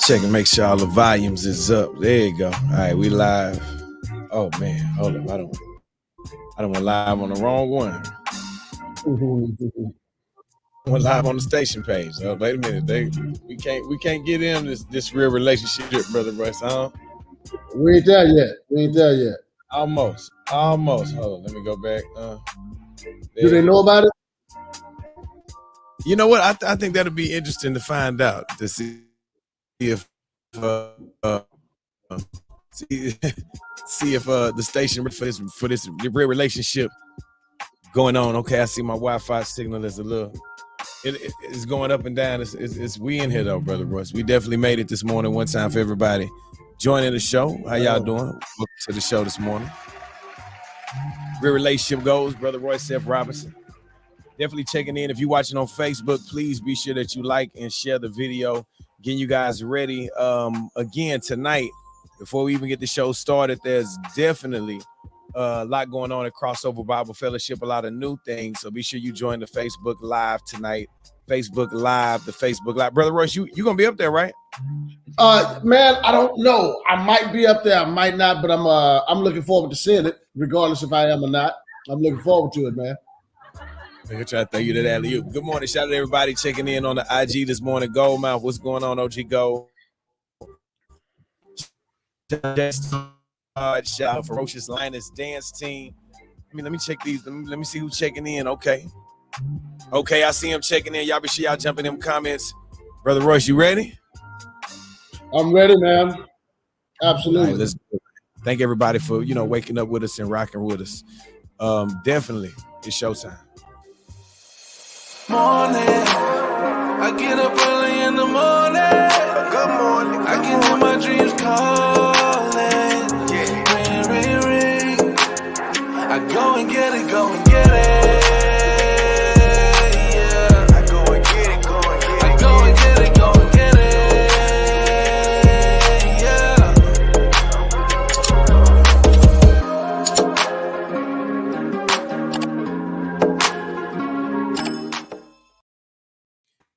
Check and make sure all the volumes is up. There you go. All right, we live. Oh man, hold up. I don't want live on the wrong one. We're live on the station page. Oh, wait a minute. We can't get in this real relationship, Brother Royce. Huh? We ain't there yet. Almost. Hold on. Let me go back. Do they know about it? You know what? I think that'll be interesting to find out, to see if see if the station for this real relationship going on. Okay, I see my Wi-Fi signal is a little. It's going up and down. It's we in here though, Brother Royce. We definitely made it this morning. One time for everybody joining the show. How y'all doing? Welcome to the show this morning. Real relationship goals, Brother Royce F. Robinson. Definitely checking in. If you're watching on Facebook, please be sure that you like and share the video. Getting you guys ready. Again, tonight, before we even get the show started, there's definitely a lot going on at Crossover Bible Fellowship, a lot of new things. So be sure you join the Facebook Live tonight. Facebook Live, the Facebook Live. Brother Royce, you gonna be up there, right? Man, I don't know. I might be up there, I might not, but I'm looking forward to seeing it, regardless if I am or not. I'm looking forward to it, man. I'm gonna try to throw you to that alley-oop. Good morning, shout out to everybody checking in on the IG this morning. Goldmouth, what's going on, OG Gold? Shout out Ferocious Linus Dance Team. Let me check these. Let me see who's checking in. Okay, I see him checking in. Y'all be sure y'all jump in them comments. Brother Royce, you ready? I'm ready, man. Absolutely. Right, let's thank everybody for waking up with us and rocking with us. Definitely, it's showtime. Morning, I get up early in the morning. Good morning. I can hear my dreams calling. Ring. I go and get it. Yeah. I go and get it. I go and get it. Yeah.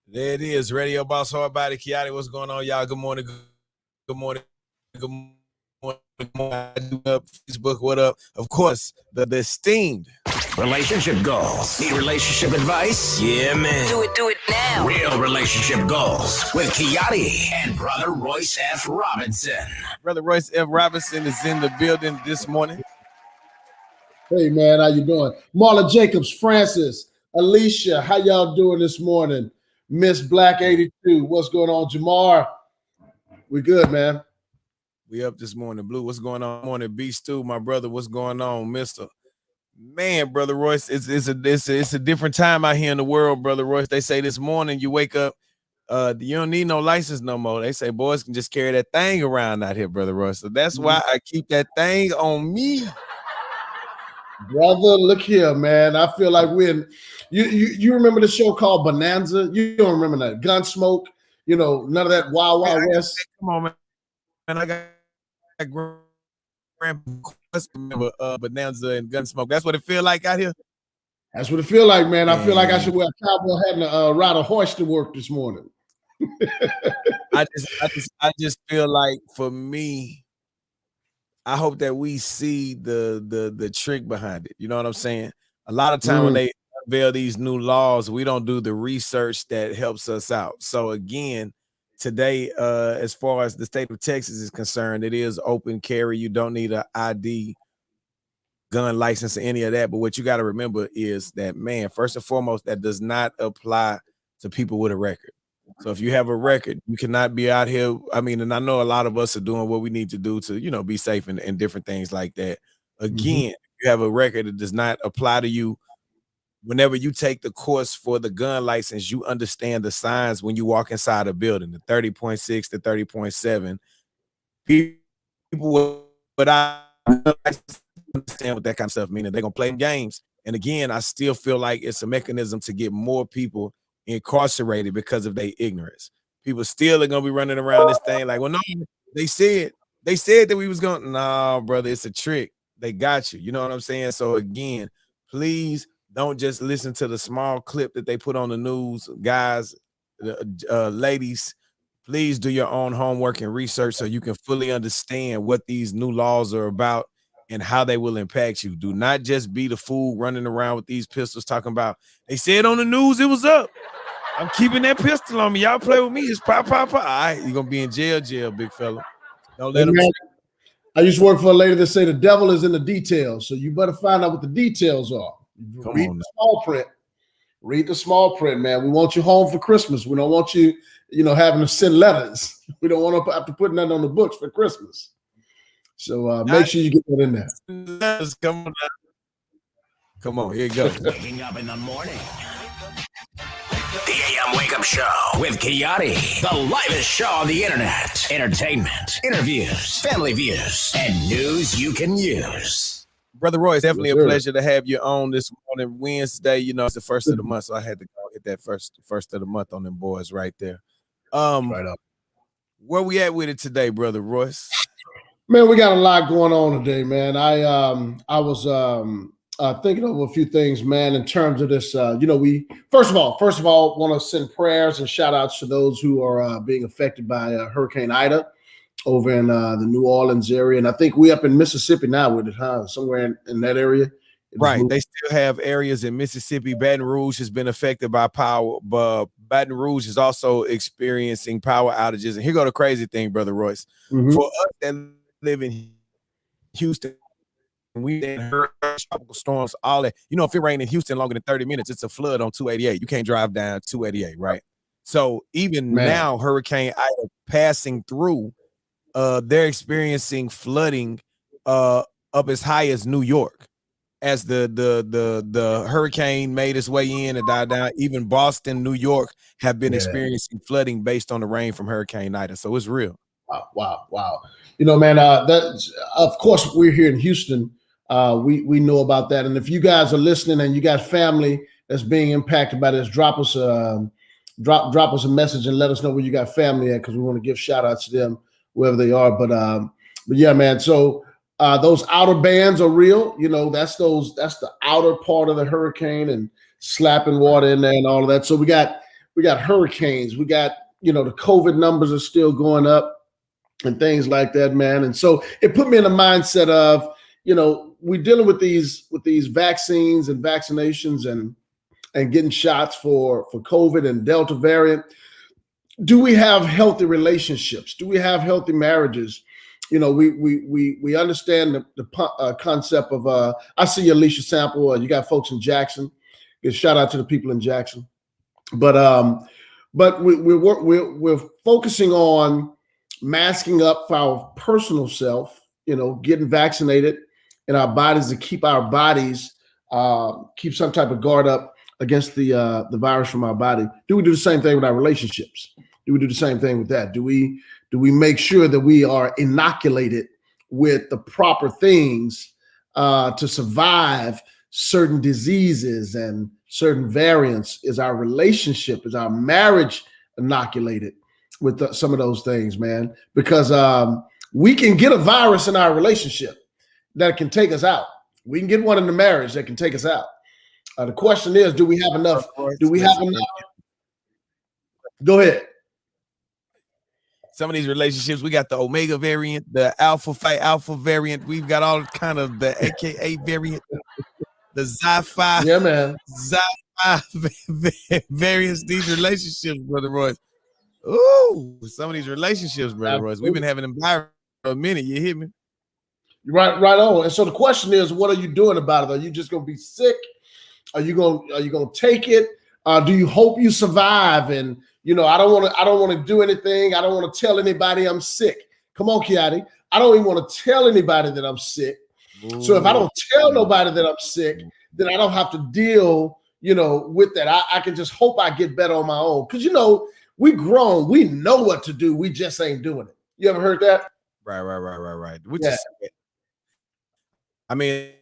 There it is, Radio Boss Hardbody Kiati. What's going on, y'all? Good morning. Facebook, what up? Of course, the esteemed relationship goals. Need relationship advice? Yeah, man. Do it now. Real relationship goals with Kiati and Brother Royce F. Robinson. Brother Royce F. Robinson is in the building this morning. Hey, man, how you doing? Marla Jacobs, Francis, Alicia, how y'all doing this morning? Miss Black 82, what's going on? Jamar, we good, man. We up this morning. Blue, what's going on? Morning, B Stu, my brother, what's going on, Mister? Man, Brother Royce, it's a different time out here in the world, Brother Royce. They say this morning you wake up, you don't need no license no more. They say boys can just carry that thing around out here, Brother Royce. So that's why I keep that thing on me. Brother, look here, man. I feel like you remember the show called Bonanza? You don't remember that? Gunsmoke, none of that Wild Wild West. Come on, man. And I got remember Bonanza and Gunsmoke. That's what it feel like out here. That's what it feel like, man. I feel like I should wear a cowboy hat and ride a horse to work this morning. I just feel like, for me, I hope that we see the trick behind it. You know what I'm saying? A lot of time when they unveil these new laws, we don't do the research that helps us out. So again, today, as far as the state of Texas is concerned, it is open carry. You don't need an ID, gun license, or any of that. But what you got to remember is that, man, first and foremost, that does not apply to people with a record. So if you have a record, you cannot be out here. I mean, and I know a lot of us are doing what we need to do to, be safe and different things like that. Again, you have a record that does not apply to you. Whenever you take the course for the gun license, you understand the signs when you walk inside a building, the 30.6 to 30.7. People without understand what that kind of stuff means. They're going to play games. And again, I still feel like it's a mechanism to get more people incarcerated because of their ignorance. People still are going to be running around this thing like, well, no, they said that we was going, no, brother, it's a trick. They got you. You know what I'm saying? So again, please don't just listen to the small clip that they put on the news. Guys, ladies, please do your own homework and research so you can fully understand what these new laws are about and how they will impact you. Do not just be the fool running around with these pistols talking about, they said on the news it was up. I'm keeping that pistol on me. Y'all play with me. It's pop, pop, pop. All right, you're going to be in jail, big fella. Don't let them. I used to work for a lady that say the devil is in the details. So you better find out what the details are. Read the small print. Read the small print, man. We want you home for Christmas. We don't want you, having to send letters. We don't want to have to put nothing on the books for Christmas. So make sure you get that in there. Come on, here you go. Waking up in the morning. The AM Wake Up Show with Kiati, the livest show on the internet. Entertainment, interviews, family views, and news you can use. Brother Roy, it's definitely a pleasure to have you on this morning, Wednesday. It's the first of the month, so I had to go hit that first of the month on them boys right there. Right up. Where we at with it today, Brother Royce? Man, we got a lot going on today, man. I was thinking of a few things, man, in terms of this. We first of all want to send prayers and shout outs to those who are being affected by Hurricane Ida over in the New Orleans area. And I think we up in Mississippi now with it, huh? Somewhere in that area. Right. They still have areas in Mississippi. Baton Rouge has been affected by power, but Baton Rouge is also experiencing power outages. And here go the crazy thing, Brother Royce. For us that live in Houston, we heard tropical storms, all that. If it rained in Houston longer than 30 minutes, it's a flood on 288. You can't drive down 288, right? So even now, Hurricane Ida passing through, they're experiencing flooding up as high as New York. As the hurricane made its way in and died down, even Boston, New York have been experiencing flooding based on the rain from Hurricane Ida. So it's real. Wow. Man, that of course we're here in Houston. We know about that. And if you guys are listening and you got family that's being impacted by this, drop us a message and let us know where you got family at, because we want to give shout outs to them wherever they are. But yeah, man. So those outer bands are real. That's the outer part of the hurricane and slapping water in there and all of that. So we got hurricanes. We got, the COVID numbers are still going up and things like that, man. And so it put me in the mindset of, we're dealing with these vaccines and vaccinations and getting shots for COVID and Delta variant. Do we have healthy relationships? Do we have healthy marriages? We understand the concept of I see Alicia Sample. You got folks in Jackson. Give shout out to the people in Jackson. But we're focusing on masking up for our personal self. Getting vaccinated in our bodies to keep our bodies keep some type of guard up against the virus from our body. Do we do the same thing with our relationships? Do we do the same thing with that? Do we make sure that we are inoculated with the proper things to survive certain diseases and certain variants? Is our relationship, is our marriage inoculated with some of those things, man? Because we can get a virus in our relationship that can take us out. We can get one in the marriage that can take us out. The question is, do we have enough? Go ahead. Some of these relationships, we got the Omega variant, the Alpha variant. We've got all kind of the AKA variant, the Xi-Fi. Yeah, man. Xi-Fi variants. These relationships, Brother Royce. Ooh, some of these relationships, Brother Royce. We've been having them for a minute. You hear me? Right on. And so the question is, what are you doing about it? Are you just gonna be sick? Are you gonna take it? Do you hope you survive and I don't want to do anything. I don't want to tell anybody I'm sick. Come on, Kiati. I don't even want to tell anybody that I'm sick. Ooh. So if I don't tell nobody that I'm sick, then I don't have to deal, with that. I can just hope I get better on my own. Because, we grown. We know what to do. We just ain't doing it. You ever heard that? Right. We just, I mean,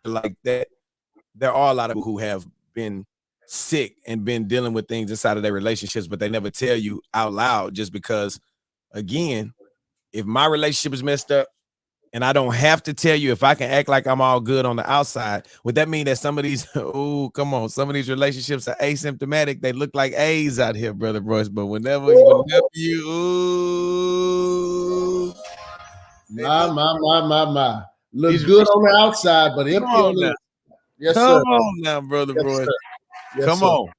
like that, there are a lot of people who have been sick and been dealing with things inside of their relationships, but they never tell you out loud just because, again, if my relationship is messed up and I don't have to tell you, if I can act like I'm all good on the outside, would that mean that some of these, some of these relationships are asymptomatic? They look like A's out here, Brother Royce, but whenever you, my. Looks good on the outside, but empty on the. Yes, sir. Come on now, Brother Royce. Yes, come on.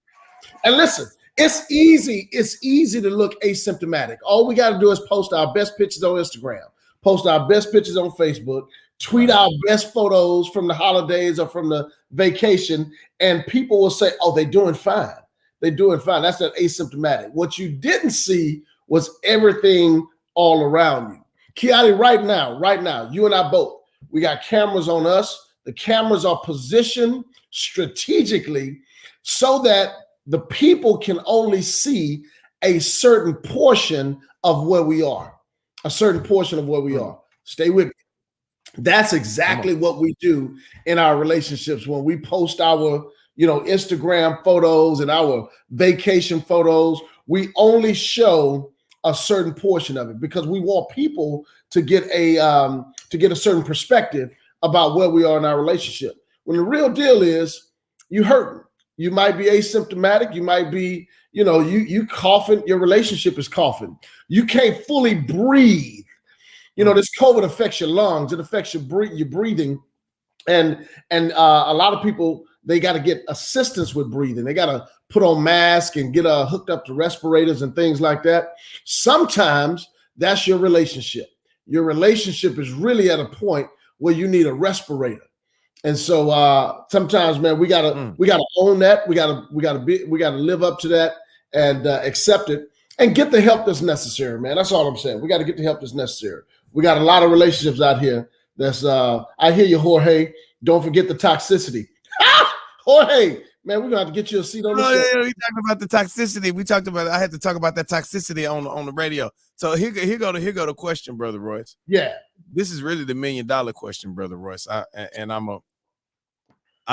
And listen, it's easy. It's easy to look asymptomatic. All we got to do is post our best pictures on Instagram, post our best pictures on Facebook, tweet our best photos from the holidays or from the vacation, and people will say, oh, they're doing fine. They're doing fine. That's not asymptomatic. What you didn't see was everything all around you. Kiati, right now, you and I both, we got cameras on us. The cameras are positioned strategically so that the people can only see a certain portion of where we are, Stay with me. That's exactly what we do in our relationships when we post our, Instagram photos and our vacation photos. We only show a certain portion of it because we want people to get a certain perspective about where we are in our relationship. When the real deal is you hurting. You might be asymptomatic. You might be, you coughing. Your relationship is coughing. You can't fully breathe. This COVID affects your lungs. It affects your breathing. And a lot of people, they got to get assistance with breathing. They got to put on masks and get hooked up to respirators and things like that. Sometimes that's your relationship. Your relationship is really at a point where you need a respirator. And so sometimes, man, we gotta own that. We gotta live up to that and accept it and get the help that's necessary, man. That's all I'm saying. We got to get the help that's necessary. We got a lot of relationships out here. That's I hear you, Jorge. Don't forget the toxicity. Jorge, man, we're gonna have to get you a seat on the show. Yeah, we talked about the toxicity. I had to talk about that toxicity on the radio. So here go the question, Brother Royce. Yeah. This is really the $1 million question, Brother Royce. I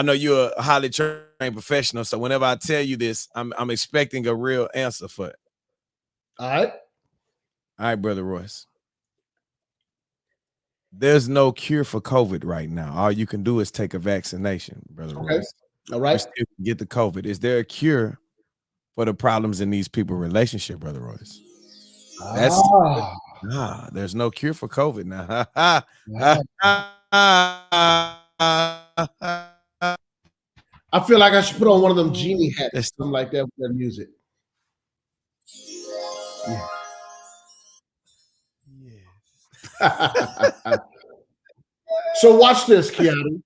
know you're a highly trained professional, so whenever I tell you this, I'm expecting a real answer for it. All right, Brother Royce. There's no cure for COVID right now. All you can do is take a vaccination, Brother Royce. All right. You still can get the COVID. Is there a cure for the problems in these people's relationship, Brother Royce? There's no cure for COVID now. I feel like I should put on one of them genie hats, something like that with that music. Yeah. So watch this, Kiati.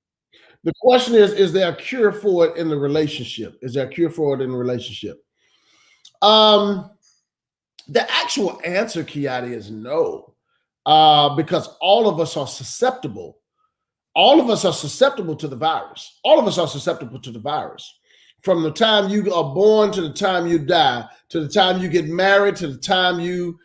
The question is there a cure for it in the relationship? Is there a cure for it in the relationship? The actual answer, Kiati, is no, because all of us are susceptible. All of us are susceptible to the virus. All of us are susceptible to the virus. From the time you are born to the time you die, to the time you get married, to the time you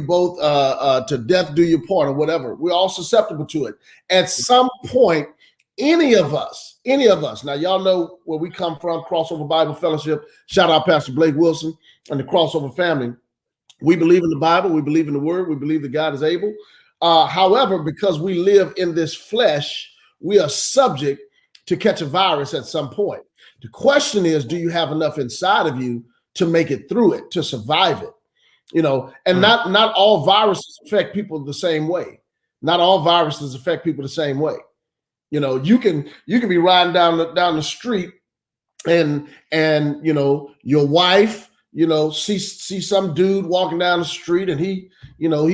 both to death do your part or whatever. We're all susceptible to it. At some point, any of us, now y'all know where we come from, Crossover Bible Fellowship. Shout out Pastor Blake Wilson and the Crossover family. We believe in the Bible. We believe in the word. We believe that God is able. However, because we live in this flesh, we are subject to catch a virus at some point. The question is, do you have enough inside of you to make it through it, to survive it? And not all viruses affect people the same way. Not all viruses affect people the same way. You can be riding down the street and your wife, see some dude walking down the street and he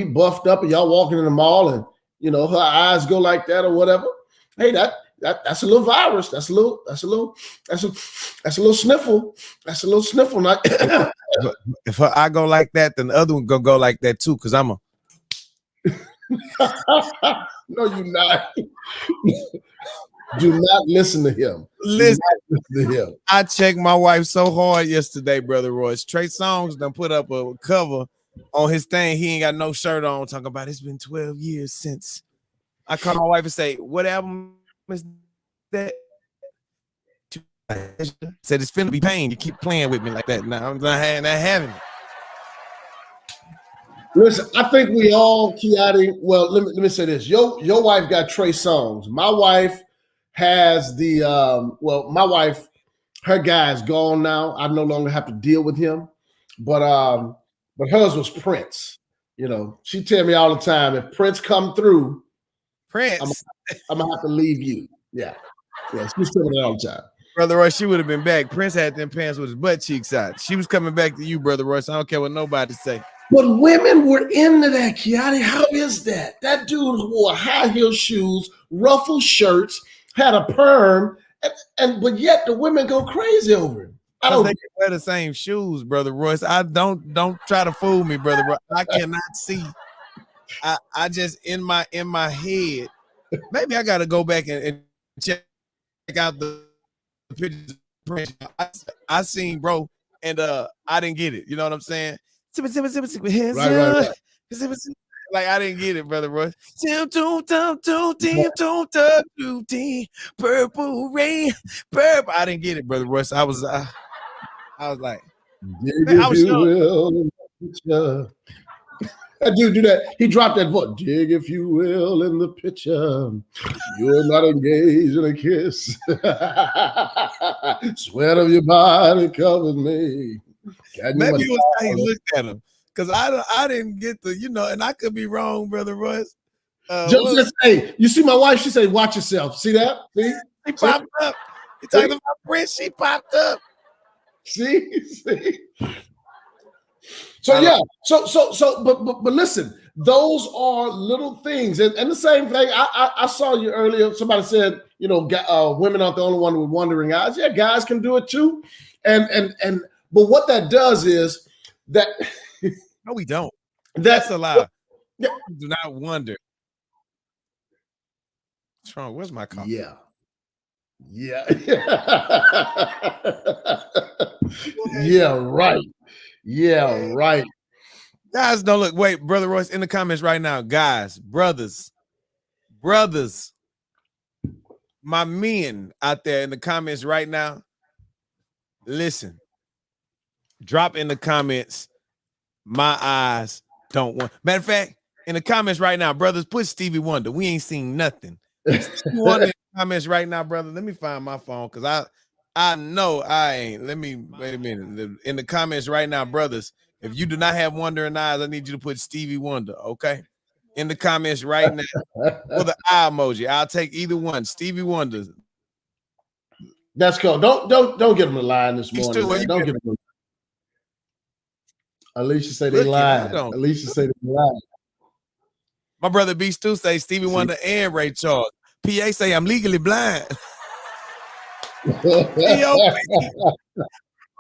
buffed up and y'all walking in the mall and, her eyes go like that or whatever. Hey, That's a little virus. That's a little sniffle. That's a little sniffle. Not If I go like that, then the other one gonna go like that too. Cause I'm a no, you're not. Do not listen to him. listen. To him. I checked my wife so hard yesterday, Brother Royce. Trey Songz done put up a cover on his thing. He ain't got no shirt on. Talking about it's been 12 years since. I called my wife and say, "What album is that?" She said it's finna be pain. You keep playing with me like that. Now I'm not having it. Listen, I think we all, Kiati. Well, let me say this. Your wife got Trey Songz. My wife has the my wife, her guy is gone now. I no longer have to deal with him. But hers was Prince. You know, she tell me all the time, if Prince come through, Prince, I'm gonna have to leave you. Yeah. She's telling me all the time. Brother Royce, she would have been back. Prince had them pants with his butt cheeks out. She was coming back to you, Brother Royce. I don't care what nobody say. But women were into that, Kiati. How is that? That dude wore high heel shoes, ruffled shirts, had a perm, but yet the women go crazy over him. I don't think they wear the same shoes, Brother Royce. I don't try to fool me, Brother Royce. I cannot see. I just in my head. Maybe I gotta go back and check out the pictures. I seen bro, and I didn't get it. You know what I'm saying? Right. Like I didn't get it, Brother Royce. Purple rain, purple. I didn't get it, Brother Royce. I was like, dig if you will. That dude do that. He dropped that voice. Dig if you will in the picture. You're not engaged in a kiss. Sweat of your body covers me. Maybe it was how he looked at him, because I didn't get the, and I could be wrong, Brother Royce. Just hey, you see my wife? She said, "Watch yourself." See that? See? She popped up. You talking about Prince? She popped up. See. So yeah. So but listen, those are little things, and the same thing. I saw you earlier. Somebody said, women aren't the only one with wandering eyes. Yeah, guys can do it too, and. But what that does is that no, we don't. That's a lie. Yeah. Do not wonder. What's wrong? Where's my coffee? Yeah. Yeah, right. Yeah, right. Guys, don't look. Wait, Brother Royce, in the comments right now, guys, brothers, my men out there in the comments right now, listen. Drop in the comments, my eyes don't want. Matter of fact, in the comments right now, brothers, put Stevie Wonder. We ain't seen nothing. Stevie Wonder in the comments right now, brother. Let me find my phone, because I know I ain't. Let me wait a minute. In the comments right now, brothers, if you do not have wandering eyes, I need you to put Stevie Wonder, okay? In the comments right now, or the eye emoji. I'll take either one. Stevie Wonder. That's cool. Don't get them a line this morning. Don't get them. Alicia say they lied. Alicia say they lied. My brother B Stu say Stevie Wonder and Ray Charles. PA say I'm legally blind.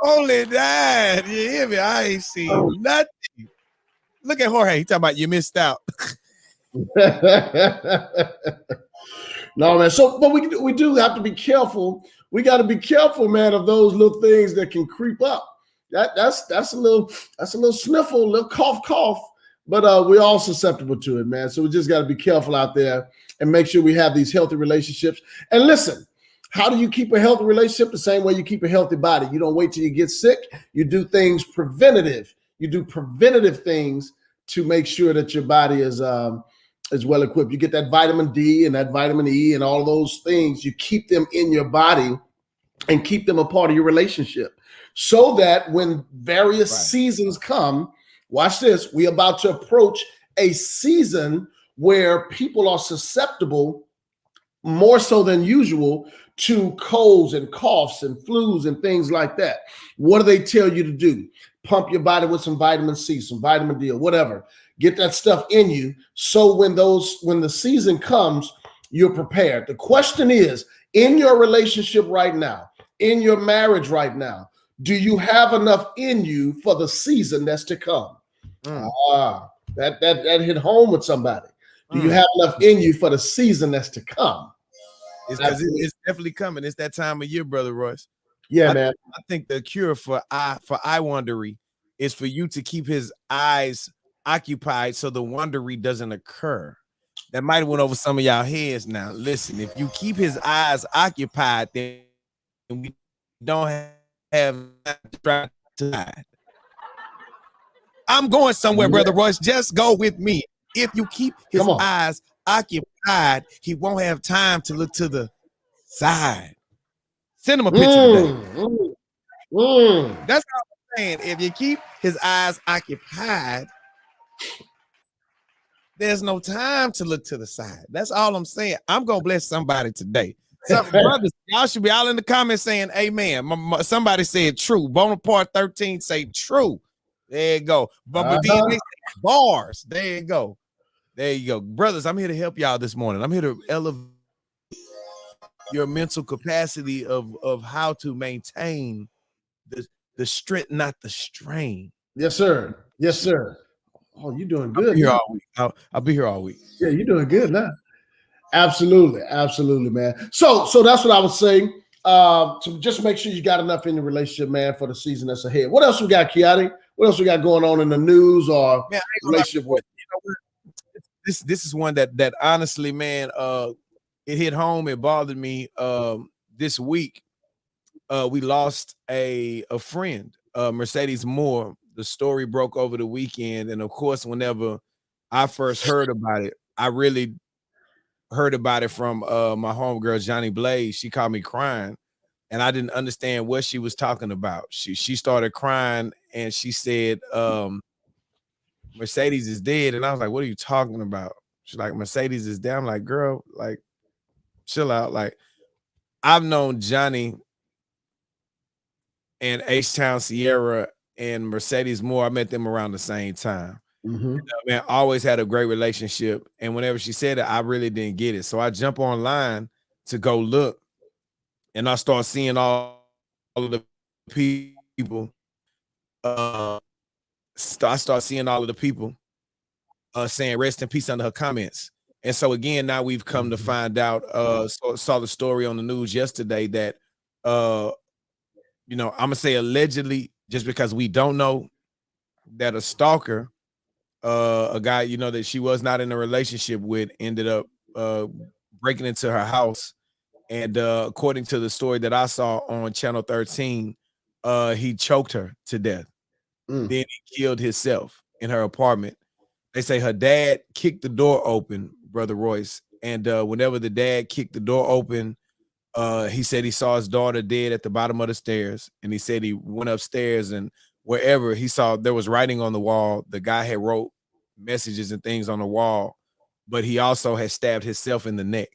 Only that. You hear me? I ain't seen nothing. Look at Jorge. He talking about you missed out. No, man. So, but we do have to be careful. We got to be careful, man, of those little things that can creep up. That's a little sniffle, a little cough, but we're all susceptible to it, man. So we just got to be careful out there and make sure we have these healthy relationships. And listen, how do you keep a healthy relationship? The same way you keep a healthy body. You don't wait till you get sick. You do things preventative. You do preventative things to make sure that your body is well equipped. You get that vitamin D and that vitamin E and all those things. You keep them in your body and keep them a part of your relationship, so that when various seasons come, watch this, we're about to approach a season where people are susceptible more so than usual to colds and coughs and flus and things like that. What do they tell you to do? Pump your body with some vitamin C, some vitamin D, or whatever. Get that stuff in you, so when the season comes you're prepared. The question is, in your relationship right now, in your marriage right now, do you have enough in you for the season that's to come? That hit home with somebody. Do you have enough in you for the season that's to come? It's because it's definitely coming. It's that time of year, Brother Royce. Yeah, man. I think the cure for eye wondery is for you to keep his eyes occupied so the wondery doesn't occur. That might have went over some of y'all heads now. Listen, if you keep his eyes occupied, then we don't have to hide. I'm going somewhere, Brother Royce. Just go with me. If you keep his eyes occupied, he won't have time to look to the side. Send him a picture today. That's what I'm saying. If you keep his eyes occupied, there's no time to look to the side. That's all I'm saying. I'm gonna bless somebody today. Brothers, y'all should be all in the comments saying amen. Somebody said true. Bonaparte 13 say true. There you go. But DNA bars. There you go. There you go. Brothers, I'm here to help y'all this morning. I'm here to elevate your mental capacity of how to maintain the strength, not the strain. Yes, sir. Yes, sir. Oh, you're doing good. I'll be here all week. I'll be here all week. Yeah, you're doing good now. Absolutely, absolutely, man. So that's what I was saying. So just make sure you got enough in the relationship, man, for the season that's ahead. What else we got, Kiati? What else we got going on in the news or relationship with? This is one that honestly, man, it hit home. It bothered me. This week, we lost a friend, Mercedes Moore. The story broke over the weekend, and of course, whenever I first heard about it, I really heard about it from my homegirl Johnny Blaze. She called me crying, and I didn't understand what she was talking about. She started crying, and she said, Mercedes is dead. And I was like, what are you talking about? She's like, Mercedes is dead. I'm like, girl, like, chill out. Like, I've known Johnny and H-Town Sierra and Mercedes Moore. I met them around the same time. Man, always had a great relationship. And whenever she said it, I really didn't get it. So I jump online to go look, and I start seeing all of the people. I start seeing all of the people saying rest in peace under her comments. And so again, now we've come to find out, saw the story on the news yesterday that, I'm gonna say allegedly, just because we don't know, that a stalker, a guy, that she was not in a relationship with, ended up breaking into her house. And according to the story that I saw on Channel 13, he choked her to death. Then he killed himself in her apartment. They say her dad kicked the door open, Brother Royce. And whenever the dad kicked the door open, he said he saw his daughter dead at the bottom of the stairs. And he said he went upstairs, and wherever he saw there was writing on the wall, the guy had wrote messages and things on the wall, but he also had stabbed himself in the neck.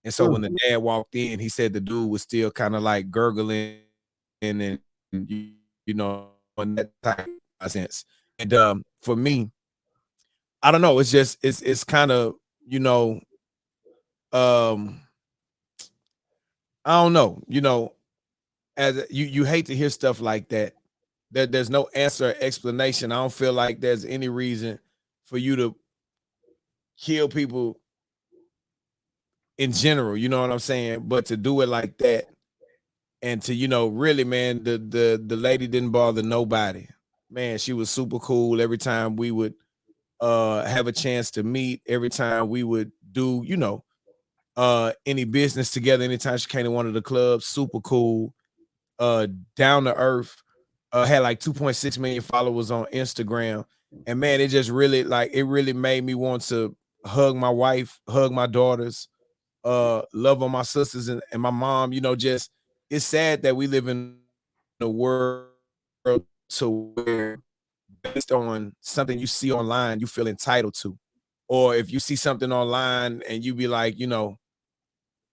And so when the dad walked in, he said the dude was still kind of like gurgling and in that type of sense. And for me, I don't know. It's just it's kind of I don't know. As you hate to hear stuff like that. There's no answer or explanation. I don't feel like there's any reason for you to kill people in general. You know what I'm saying? But to do it like that, and to really, man, the lady didn't bother nobody. Man, she was super cool. Every time we would have a chance to meet, every time we would do any business together, anytime she came to one of the clubs, super cool, down to earth, had like 2.6 million followers on Instagram. And man, it just really made me want to hug my wife, hug my daughters, love on my sisters and my mom. Just it's sad that we live in a world to where based on something you see online, you feel entitled to. Or if you see something online and you be like,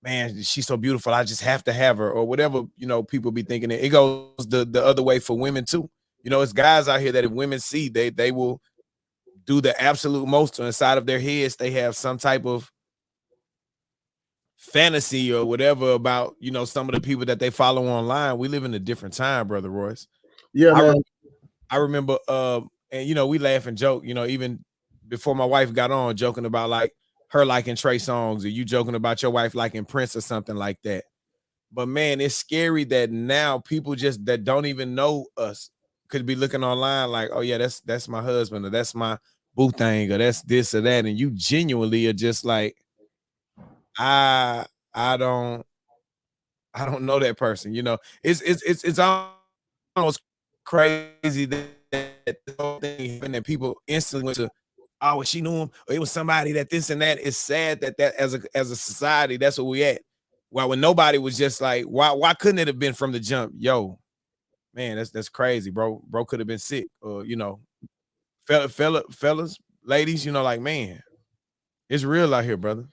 man, she's so beautiful, I just have to have her, or whatever, people be thinking. It goes the other way for women too. It's guys out here that if women see, they will do the absolute most. Inside of their heads, they have some type of fantasy or whatever about, you know, some of the people that they follow online. We live in a different time, Brother Royce. Yeah, I, man. I remember, and you know, we laugh and joke, you know, even before my wife got on, joking about like her liking Trey Songz, or you joking about your wife liking Prince or something like that. But man, it's scary that now people just that don't even know us could be looking online like, oh yeah, that's my husband, or that's my boo thing, or that's this or that, and you genuinely are just like, I I don't I don't know that person. You know, it's almost crazy that the whole thing happened, that people instantly went to, oh, well, she knew him, or it was somebody that this and that. It's sad that as a society, that's what we at. Well, when nobody was just like, why couldn't it have been from the jump? Yo, man, that's crazy, bro. Bro could have been sick, or you know, fellas, ladies, you know, like man, it's real out here, brother.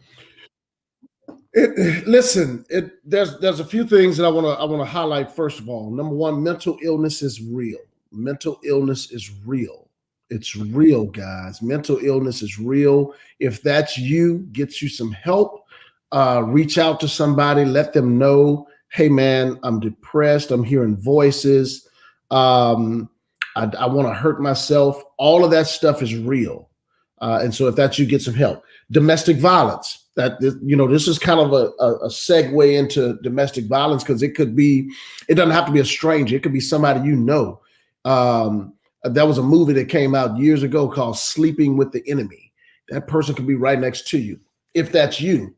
Listen, there's a few things that I want to highlight. First of all, number one, mental illness is real. Mental illness is real. It's real, guys. Mental illness is real. If that's you, get you some help. Reach out to somebody. Let them know, hey man, I'm depressed. I'm hearing voices. I want to hurt myself. All of that stuff is real. And so if that's you, get some help. Domestic violence. This is kind of a segue into domestic violence, because it doesn't have to be a stranger. It could be somebody you know. There was a movie that came out years ago called Sleeping with the Enemy. That person could be right next to you. If that's you,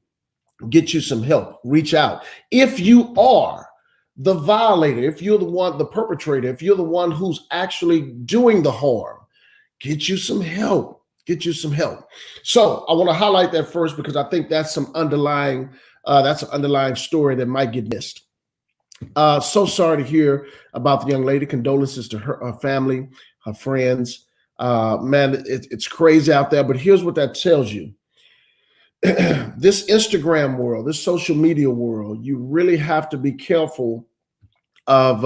get you some help. Reach out. If you are the violator, if you're the perpetrator, if you're the one who's actually doing the harm, get you some help. Get you some help. So I want to highlight that first, because I think that's an underlying story that might get missed. So sorry to hear about the young lady. Condolences to her family, her friends. Man, it's crazy out there. But here's what that tells you. This Instagram world, this social media world, you really have to be careful of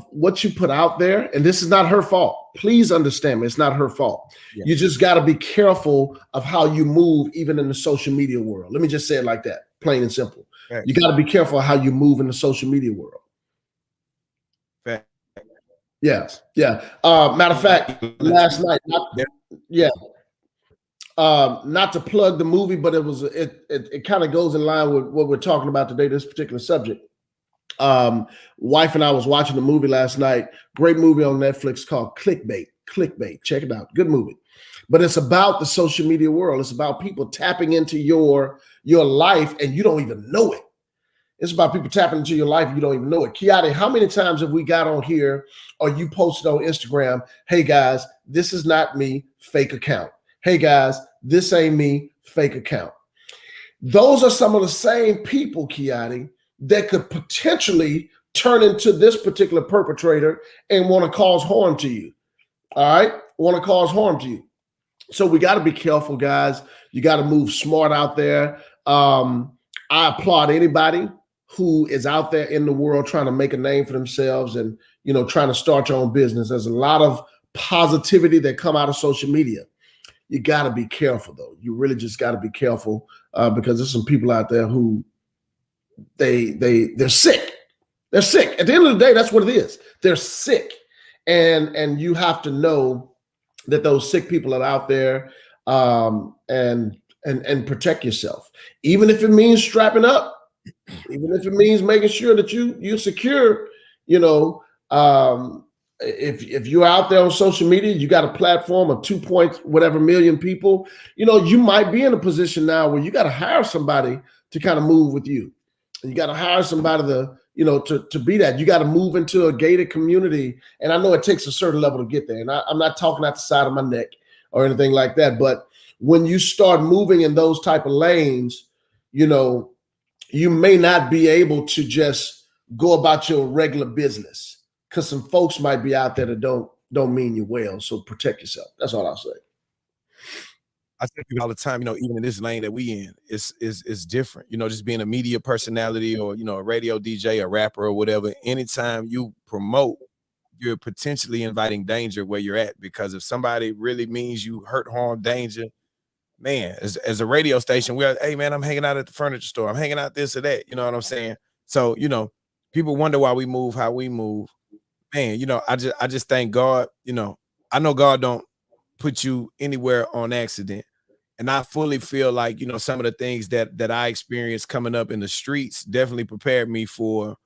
what you put out there. And this is not her fault. Please understand me. It's not her fault. Yeah. You just got to be careful of how you move, even in the social media world. Let me just say it like that, plain and simple. Right. You got to be careful how you move in the social media world. Right. Yes. Yeah. Matter of fact, last night, not to plug the movie, but it kind of goes in line with what we're talking about today, this particular subject. Wife and I was watching a movie last night. Great movie on Netflix called Clickbait. Check it out. Good movie. But it's about the social media world. It's about people tapping into your life and you don't even know it. It's about people tapping into your life and you don't even know it. Kiati, how many times have we got on here, or you posted on Instagram, hey guys, this is not me, fake account. Hey guys, this ain't me, fake account. Those are some of the same people, Kiati, that could potentially turn into this particular perpetrator and want to cause harm to you. All right? Want to cause harm to you. So we got to be careful, guys. You got to move smart out there. I applaud anybody who is out there in the world trying to make a name for themselves and, you know, trying to start your own business. There's a lot of positivity that come out of social media. You got to be careful, though. You really just got to be careful because there's some people out there who they're sick. They're sick. At the end of the day, that's what it is. They're sick. And you have to know that those sick people are out there, and protect yourself. Even if it means strapping up, even if it means making sure that you're secure, you know, if you're out there on social media, you got a platform of 2 whatever million people, you know, you might be in a position now where you got to hire somebody to kind of move with you. You got to hire somebody to be that. You got to move into a gated community. And I know it takes a certain level to get there. And I'm not talking out the side of my neck or anything like that. But when you start moving in those type of lanes, you know, you may not be able to just go about your regular business, because some folks might be out there that don't mean you well. So protect yourself. That's all I'll say. I say people all the time, you know, even in this lane that we in, it's different. You know, just being a media personality or, you know, a radio DJ, a rapper or whatever, anytime you promote, you're potentially inviting danger where you're at. Because if somebody really means you hurt, harm, danger, man, as a radio station, we're, hey man, I'm hanging out at the furniture store. I'm hanging out this or that. You know what I'm saying? So, people wonder why we move, how we move. Man, I just thank God, I know God don't put you anywhere on accident. And I fully feel like, some of the things that I experienced coming up in the streets definitely prepared me for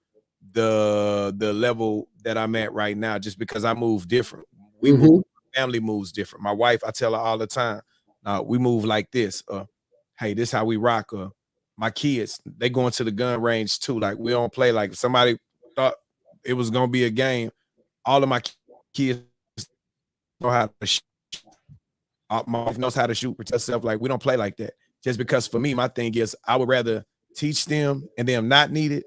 the level that I'm at right now, just because I move different. We move, family moves different. My wife, I tell her all the time, we move like this. Hey, this how we rock. My kids, they going to the gun range too. Like, we don't play. Like, if somebody thought it was gonna be a game, all of my kids know how to shoot. My wife knows how to shoot, protect herself. Like, we don't play like that. Just because for me, my thing is I would rather teach them and them not need it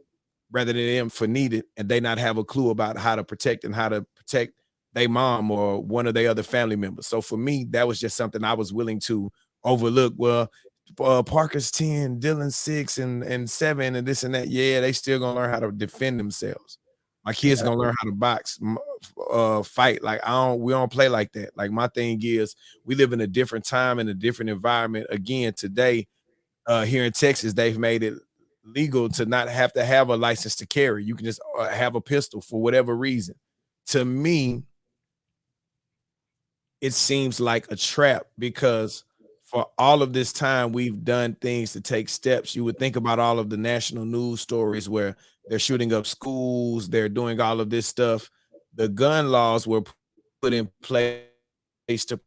rather than them for needed and they not have a clue about how to protect and how to protect their mom or one of their other family members. So for me, that was just something I was willing to overlook. Well, Parker's 10, Dylan's 6 and 7 and this and that. Yeah, they still gonna learn how to defend themselves. My kids gonna learn how to box, fight. Like, we don't play like that. Like, my thing is we live in a different time and a different environment. Again, today, here in Texas, they've made it legal to not have to have a license to carry. You can just have a pistol for whatever reason. To me, it seems like a trap because for all of this time we've done things to take steps. You would think about all of the national news stories where they're shooting up schools, they're doing all of this stuff. The gun laws were put in place to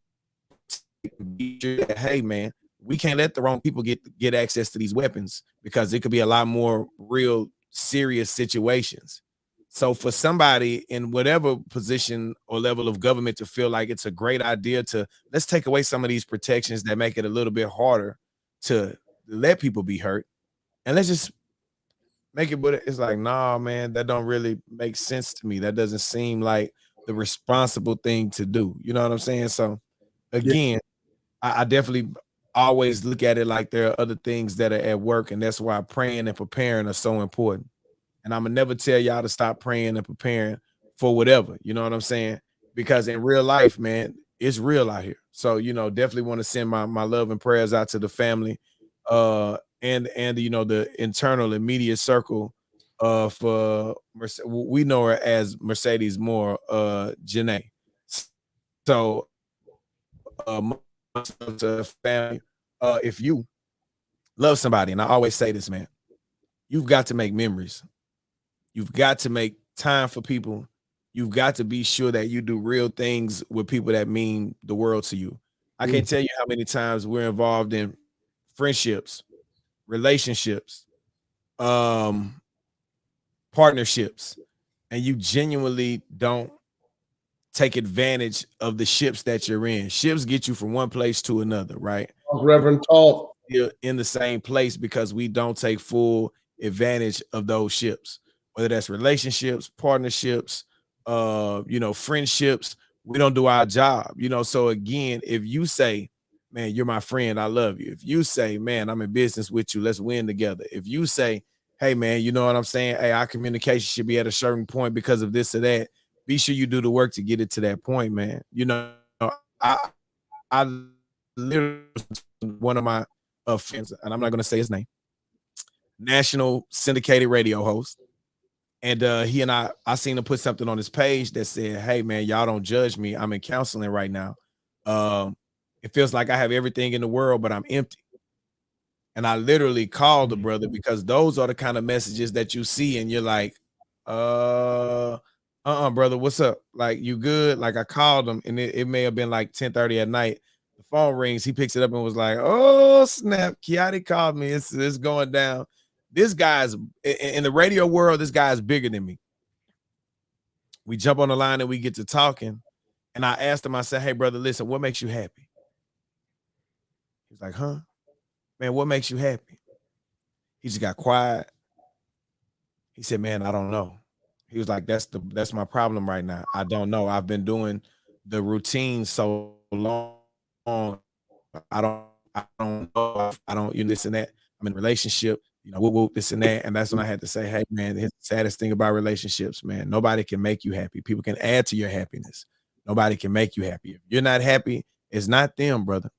hey man, we can't let the wrong people get access to these weapons because it could be a lot more real serious situations. So for somebody in whatever position or level of government to feel like it's a great idea to let's take away some of these protections that make it a little bit harder to let people be hurt and let's just make it, but it's like, nah, man, that don't really make sense to me. That doesn't seem like the responsible thing to do. You know what I'm saying? So again, I definitely always look at it like there are other things that are at work, and that's why praying and preparing are so important. And I'm gonna never tell y'all to stop praying and preparing for whatever, you know what I'm saying? Because in real life, man, it's real out here. So, definitely want to send my love and prayers out to the family, and the internal immediate circle of we know her as Mercedes Moore, Janae. So, to family, if you love somebody, and I always say this, man, you've got to make memories. You've got to make time for people. You've got to be sure that you do real things with people that mean the world to you. I can't tell you how many times we're involved in friendships, relationships, partnerships, and you genuinely don't take advantage of the ships that you're in. Ships get you from one place to another, right? Reverend Talk. You're in the same place because we don't take full advantage of those ships, whether that's relationships, partnerships, friendships. We don't do our job, So again, if you say, man, you're my friend, I love you. If you say, man, I'm in business with you, let's win together. If you say, hey man, you know what I'm saying? Hey, our communication should be at a certain point because of this or that. Be sure you do the work to get it to that point, man. I literally, one of my friends, and I'm not going to say his name, national syndicated radio host. And he and I seen him put something on his page that said, hey man, y'all don't judge me. I'm in counseling right now. It feels like I have everything in the world, but I'm empty. And I literally called the brother because those are the kind of messages that you see and you're like, brother, what's up? Like, you good? Like, I called him and it may have been like 10:30 at night. The phone rings, he picks it up and was like, oh snap, Kiati called me. It's going down. This guy's in the radio world, this guy is bigger than me. We jump on the line and we get to talking. And I asked him, I said, hey brother, listen, what makes you happy? He's like, huh? Man, what makes you happy? He just got quiet. He said, man, I don't know. He was like, that's my problem right now. I don't know. I've been doing the routine so long. I don't know. I don't, this and that. I'm in a relationship, whoop, this and that. And that's when I had to say, hey man, the saddest thing about relationships, man, nobody can make you happy. People can add to your happiness. Nobody can make you happy. If you're not happy, it's not them, brother.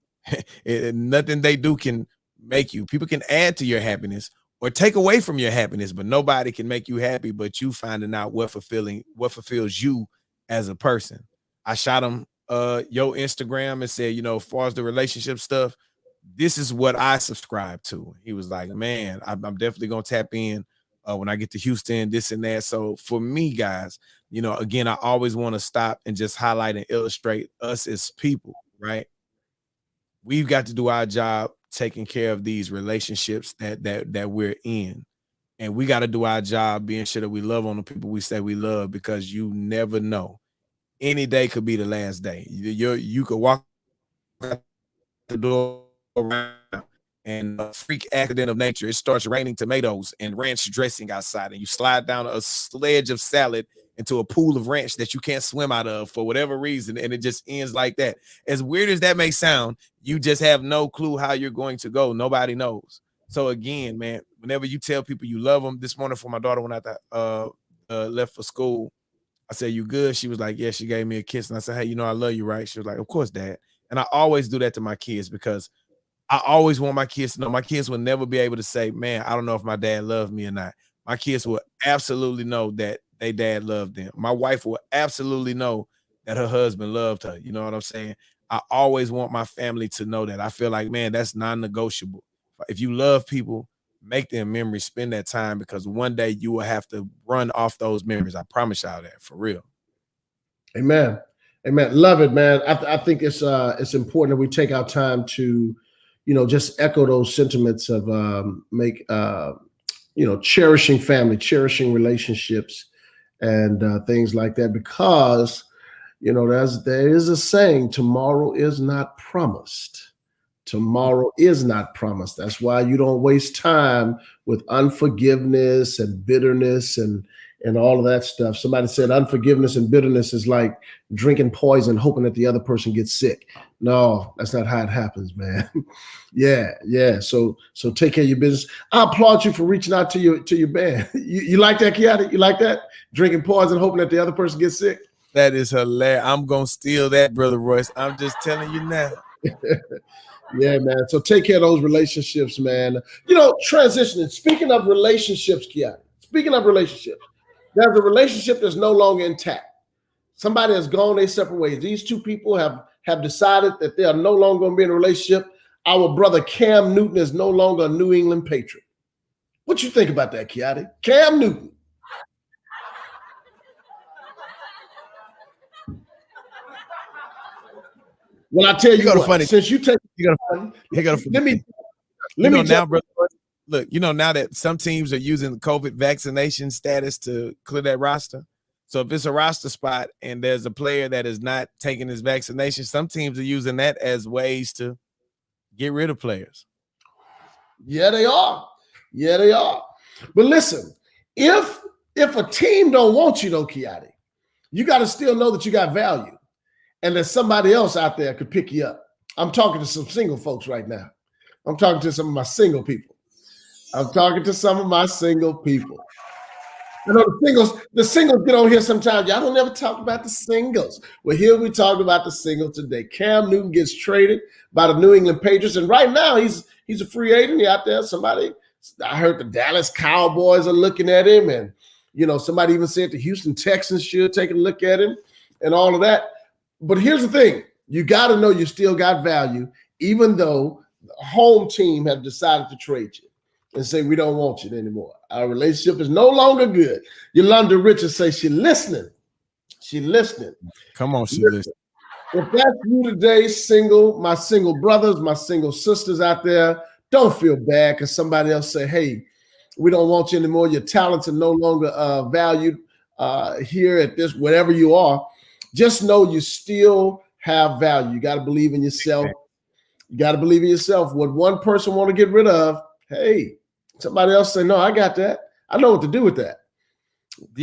Nothing they do can make you. People can add to your happiness or take away from your happiness, but nobody can make you happy but you finding out what fulfills you as a person. I shot him your Instagram and said, as far as the relationship stuff, this is what I subscribe to. He was like, man, I'm definitely gonna tap in when I get to Houston, this and that. So for me, guys, again, I always want to stop and just highlight and illustrate us as people, right? We've got to do our job taking care of these relationships that we're in. And we got to do our job being sure that we love on the people we say we love, because you never know. Any day could be the last day. You could walk out the door and a freak accident of nature, it starts raining tomatoes and ranch dressing outside, and you slide down a sledge of salad into a pool of ranch that you can't swim out of for whatever reason, and it just ends like that. As weird as that may sound, you just have no clue how you're going to go. Nobody knows. So again, man, whenever you tell people you love them, this morning for my daughter when I left for school, I said, "You good?" She was like, "Yeah." She gave me a kiss, and I said, "Hey, I love you, right?" She was like, "Of course, Dad." And I always do that to my kids because I always want my kids to know. My kids will never be able to say, "Man, I don't know if my dad loved me or not." My kids will absolutely know that their dad loved them. My wife will absolutely know that her husband loved her. You know what I'm saying? I always want my family to know that. I feel like, man, that's non-negotiable. If you love people, make them memories, spend that time, because one day you will have to run off those memories. I promise y'all that, for real. Amen. Amen. Love it, man. I think it's important that we take our time to, just echo those sentiments of cherishing family, cherishing relationships, and things like that, because there is a saying, tomorrow is not promised. Tomorrow is not promised. That's why you don't waste time with unforgiveness and bitterness and all of that stuff. Somebody said unforgiveness and bitterness is like drinking poison, hoping that the other person gets sick. No, that's not how it happens, man. Yeah. So take care of your business. I applaud you for reaching out to your band. You like that, Kiata? You like that? Drinking poison, hoping that the other person gets sick? That is hilarious. I'm gonna steal that, Brother Royce. I'm just telling you now. Yeah, man. So take care of those relationships, man. Transitioning. Speaking of relationships, Kiata. Speaking of relationships, there's a relationship that's no longer intact. Somebody has gone their separate ways. These two people have decided that they are no longer going to be in a relationship. Our brother Cam Newton is no longer a New England Patriot. What you think about that, Kiata? Cam Newton. Well, I tell you what, funny. Since you take, let me now, brother. Look, now that some teams are using COVID vaccination status to clear that roster. So if it's a roster spot and there's a player that is not taking his vaccination, some teams are using that as ways to get rid of players. Yeah, they are. But listen, if a team don't want you though, Kiata, you got to still know that you got value and that somebody else out there could pick you up. I'm talking to some single folks right now. I'm talking to some of my single people. I know the singles get on here sometimes. Y'all don't ever talk about the singles. Well, here we talk about the singles today. Cam Newton gets traded by the New England Patriots, and right now he's a free agent. He out there. I heard the Dallas Cowboys are looking at him, and somebody even said the Houston Texans should take a look at him and all of that. But here's the thing. You got to know you still got value, even though the home team have decided to trade you and say, we don't want you anymore. Our relationship is no longer good. Yolanda Richards says she's listening. Come on, she listening. If that's you today, my single brothers, my single sisters out there, don't feel bad because somebody else say, hey, we don't want you anymore. Your talents are no longer valued here at this, whatever you are. Just know you still have value. You got to believe in yourself. What one person want to get rid of, hey, somebody else say, no, I got that. I know what to do with that. Do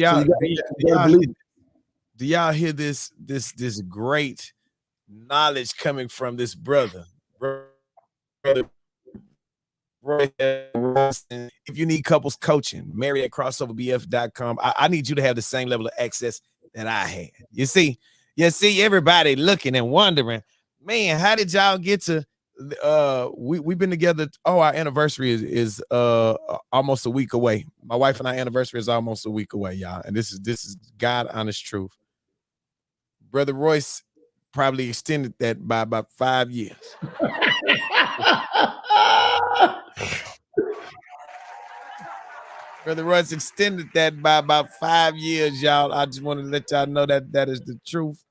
y'all hear this great knowledge coming from this brother? If you need couples coaching, Mary at crossoverbf.com. I need you to have the same level of access that I had. You see everybody looking and wondering, man, how did y'all get to we've been together. Oh, our anniversary is almost a week away. My wife and our anniversary is almost a week away, y'all. And this is God honest truth. Brother Royce probably extended that by about 5 years. Brother Royce extended that by about 5 years, y'all. I just wanted to let y'all know that that is the truth.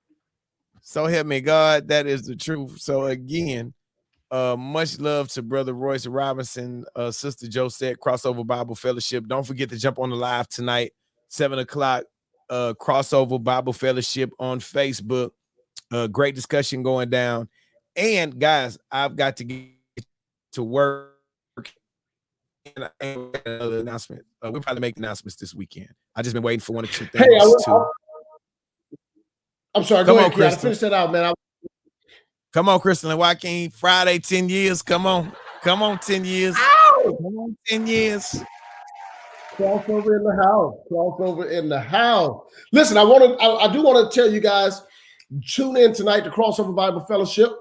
So help me God, that is the truth. So again, much love to Brother Royce Robinson, Sister Josette, Crossover Bible Fellowship. Don't forget to jump on the live tonight, 7 o'clock, Crossover Bible Fellowship on Facebook. Great discussion going down. And guys, I've got to get to work. And another announcement. We'll probably make announcements this weekend. I just been waiting for one or two things. I'm sorry. Go ahead, Kristen. Finish that out, man. Come on, Kristen and Joaquin. Friday, 10 years. Come on, 10 years. Ow! Come on, 10 years. Crossover in the house. Crossover in the house. Listen, I do want to tell you guys, tune in tonight to Crossover Bible Fellowship,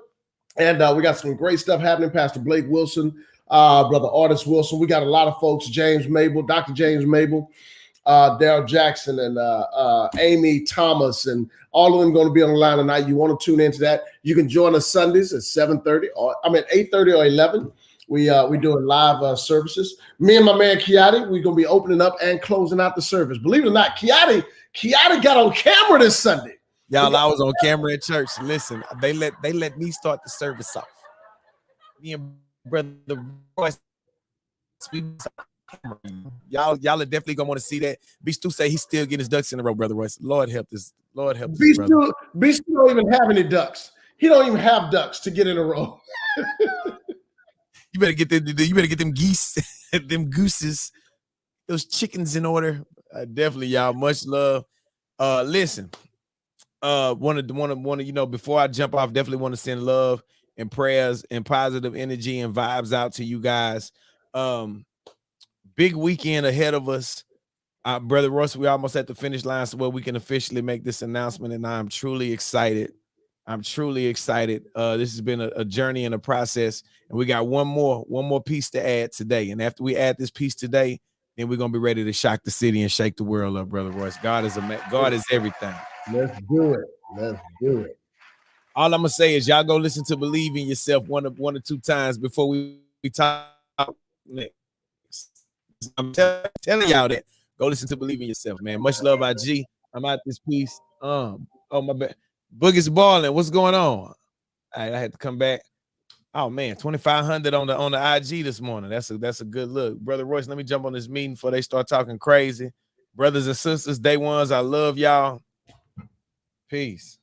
and we got some great stuff happening. Pastor Blake Wilson, Brother Artis Wilson. We got a lot of folks. James Mabel, Dr. James Mabel, Daryl Jackson, and Amy Thomas, and all of them going to be on the line tonight. You want to tune into that? You can join us Sundays at 7:30, or 8:30 or 11. We doing live services. Me and my man Kiati, we're gonna be opening up and closing out the service. Believe it or not, Kiati got on camera this Sunday. Y'all, I was on camera at church. Listen, they let me start the service off. Me and Brother Royce, y'all are definitely gonna want to see that. B Stu say he's still getting his ducks in a row, Brother Royce. Lord help this. Lord help this. B Stu don't even have any ducks. He don't even have ducks to get in a row. You better get them geese, them gooses, those chickens in order. Definitely, y'all. Much love. Listen, want to before I jump off, definitely want to send love and prayers and positive energy and vibes out to you guys. Big weekend ahead of us. Brother Royce, we almost at the finish line, so we can officially make this announcement, and I'm truly excited. This has been a journey and a process, and we got one more piece to add today. And after we add this piece today, then we're gonna be ready to shock the city and shake the world up, Brother Royce. God is everything. Let's do it. All I'm gonna say is y'all go listen to Believe in Yourself one or two times before we talk next. I'm telling y'all that. Go listen to Believe in Yourself, man. Much love, IG. I'm out this piece. Oh my bad. Boogie's balling. What's going on? I had to come back. Oh man, 2,500 on the IG this morning. That's a good look, Brother Royce. Let me jump on this meeting before they start talking crazy. Brothers and sisters, day ones, I love y'all. Peace.